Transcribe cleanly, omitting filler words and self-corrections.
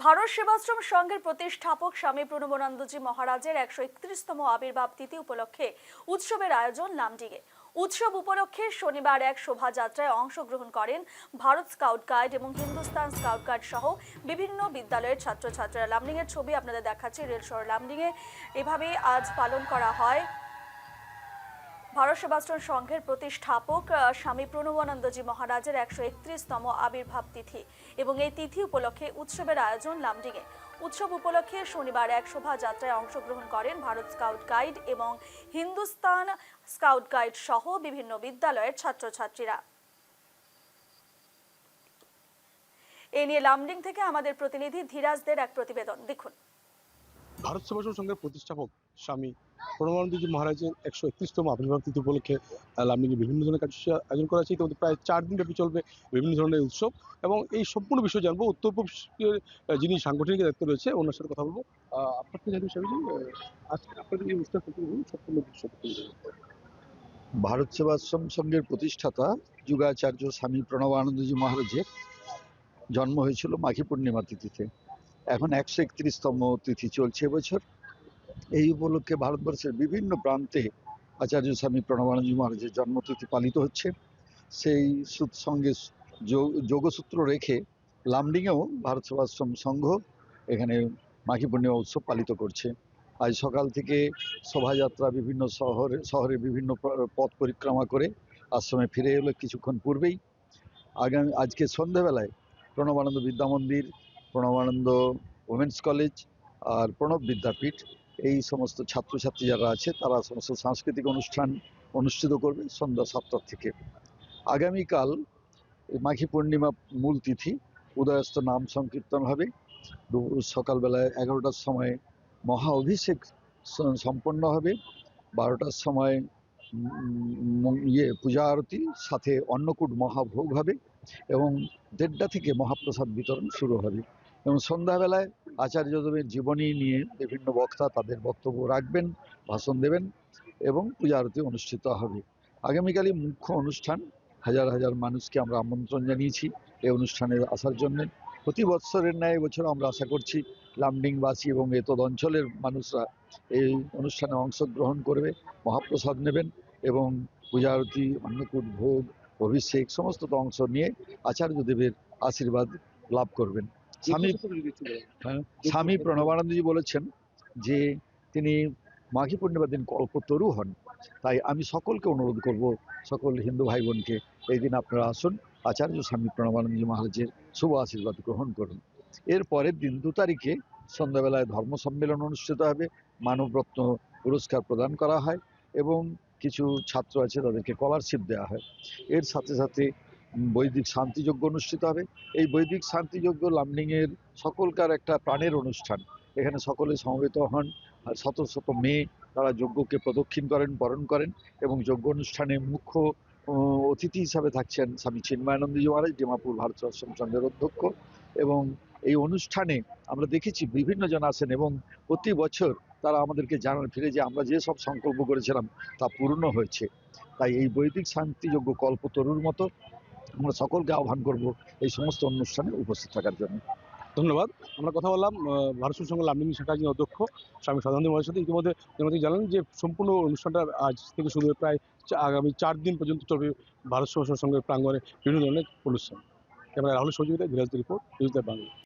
ভারত সেবাশ্রম সংঘের প্রতিষ্ঠাপক স্বামী প্রণবানন্দজি মহারাজের 131তম আবির্ভাব তিথি উপলক্ষে উৎসবের আয়োজন লামডিঙে। উৎসব উপলক্ষে শনিবার এক শোভাযাত্রায় অংশগ্রহণ করেন ভারত স্কাউট গাইড এবং হিন্দুস্তান স্কাউট গাইড সহ বিভিন্ন বিদ্যালয়ের ছাত্রছাত্রীরা। লামডিঙের ছবি আপনাদের দেখাচ্ছি। রেল শহর লামডিঙে এভাবেই আজ পালন করা হয় ভারত সেবাশ্রম সংঘের প্রতিষ্ঠাপক স্বামী প্রণবানন্দজি মহারাজের 131তম আবির্ভাব তিথি এবং এই তিথি উপলক্ষে উৎসবের আয়োজন লামডিঙে। উৎসব উপলক্ষে শনিবার এক শোভাযাত্রায় অংশগ্রহণ করেন ভারত স্কাউট গাইড এবং হিন্দুস্তান স্কাউট গাইড সহ বিভিন্ন বিদ্যালয়ের ছাত্রছাত্রীরা। এ নিয়ে লামডিং থেকে আমাদের প্রতিনিধি ধীরাজদের এক প্রতিবেদন দেখুন। ভারত সেবাশ্রম সংঘের প্রতিষ্ঠাপক স্বামী প্রণবানন্দজি মহারাজের 131তম আবির্ভাব তিথি উপলক্ষে লামডিঙে বিভিন্ন ধরনের কার্যসূচি আয়োজন করা হয়েছে। ইতিমধ্যে প্রায় 4 দিন ব্যাপী চলবে বিভিন্ন ধরনের উৎসব এবং এই সম্পূর্ণ বিষয় জানবো উত্তর পূর্বের যিনি সাংগঠনিক দায়িত্ব রয়েছে ওনার সাথে কথা বলবো। আপনাকে জানি স্বামীজি, আজকে আপনাদের এই অনুষ্ঠান সম্পূর্ণ বিষয়। ভারত সেবাশ্রম সংঘের প্রতিষ্ঠাতা যুগাচার্য স্বামী প্রণবানন্দজি মহারাজের জন্ম হয়েছিল মাঘী পূর্ণিমা তিথিতে। এখন 131তম তিথি চলছে এবছর। এই উপলক্ষে ভারতবর্ষের বিভিন্ন প্রান্তে আচার্য স্বামী প্রণবানন্দজি মহারাজের জন্মতিথি পালিত হচ্ছে। সেই সঙ্গে যোগসূত্র রেখে লামডিঙেও ভারত সেবাশ্রম সংঘ এখানে মাঘী পূর্ণিমা উৎসব পালিত করছে। আজ সকাল থেকে শোভাযাত্রা বিভিন্ন শহরে বিভিন্ন পথ পরিক্রমা করে আশ্রমে ফিরে এলো কিছুক্ষণ পূর্বেই। আজকে সন্ধ্যাবেলায় প্রণবানন্দ বিদ্যা মন্দির, প্রণবানন্দ ওমেন্স কলেজ আর প্রণব বিদ্যাপীঠ এই সমস্ত ছাত্রছাত্রী যারা আছে তারা সমস্ত সাংস্কৃতিক অনুষ্ঠান অনুষ্ঠিত করবে সন্ধ্যা 7টা থেকে। আগামীকাল মাঘী পূর্ণিমা মূল তিথি, উদয়স্ত নাম সংকীর্তন হবে। সকালবেলায় 11টার সময় মহা অভিষেক সম্পন্ন হবে। 12টার সময় পূজা আরতি সাথে অন্নকূট মহাভোগ হবে এবং 1:30 থেকে মহাপ্রসাদ বিতরণ শুরু হবে। এবং সন্ধ্যাবেলায় আচার্যদেবের জীবনী নিয়ে বিভিন্ন বক্তা তাদের বক্তব্য রাখবেন, ভাষণ দেবেন এবং পূজা আরতি অনুষ্ঠিত হবে। আগামীকালই মুখ্য অনুষ্ঠান। হাজার হাজার মানুষকে আমরা আমন্ত্রণ জানিয়েছি এই অনুষ্ঠানে আসার জন্য। প্রতি বৎসরের ন্যায় এবছর আমরা আশা করছি লামডিংবাসী এবং এতদ অঞ্চলের মানুষরা এই অনুষ্ঠানে অংশগ্রহণ করবে, মহাপ্রসাদ নেবেন এবং পূজা আরতি, অন্নকূট ভোগ, অভিষেক সমস্ত অংশ নিয়ে আচার্যদেবের আশীর্বাদ লাভ করবেন। স্বামী প্রণবানন্দজি বলেছেন যে তিনি মাঘী পূর্ণিমার দিন কল্পতরু হন। তাই আমি সকলকে অনুরোধ করব, সকল হিন্দু ভাই বোনকে, এই দিন আপনারা আসুন, আচার্য স্বামী প্রণবানন্দজি মহারাজের শুভ আশীর্বাদ গ্রহণ করুন। এর পরের দিন 2 তারিখে সন্ধ্যাবেলায় ধর্ম সম্মেলন অনুষ্ঠিত হবে, মানবরত্ন পুরস্কার প্রদান করা হয় এবং কিছু ছাত্র আছে তাদেরকে স্কলারশিপ দেওয়া হয়। এর সাথে সাথে বৈদিক শান্তিযজ্ঞ অনুষ্ঠিত হবে। এই বৈদিক শান্তিযজ্ঞ লামডিংয়ের সকলকার একটা প্রাণের অনুষ্ঠান। এখানে সকলে সমবেত হন, আর শত শত মেয়ে তারা যজ্ঞকে প্রদক্ষিণ করেন, বরণ করেন এবং যজ্ঞ অনুষ্ঠানে মুখ্য অতিথি হিসাবে থাকছেন স্বামী চিন্ময়ানন্দজি মহারাজ, ডিমাপুর ভারত সেবাশ্রম সংঘের অধ্যক্ষ। এবং এই অনুষ্ঠানে আমরা দেখেছি বিভিন্ন জন আসেন এবং প্রতি বছর তারা আমাদেরকে জানান ফিরে যে আমরা যে সব সংকল্প করেছিলাম তা পূর্ণ হয়েছে। তাই এই বৈদিক শান্তিযজ্ঞ কল্পতরুর মতো আমরা সকলকে আহ্বান করব এই সমস্ত অনুষ্ঠানে উপস্থিত থাকার জন্য। ধন্যবাদ। আমরা কথা বললাম ভারত সেবাশ্রম সংঘ লামডিং শাখার যিনি অধ্যক্ষ স্বামী সদানন্দ মহারাজের সাথে। ইতিমধ্যে জানালেন যে সম্পূর্ণ অনুষ্ঠানটা আজ থেকে শুরু হয়ে প্রায় আগামী 4 দিন পর্যন্ত চলবে ভারত সেবাশ্রম সংঘের প্রাঙ্গণে বিভিন্ন ধরনের অনুষ্ঠান। ক্যামেরা রাহুল সহযোগিতায় ধীরাজদের রিপোর্ট, নিউজ দ্য বাংলা।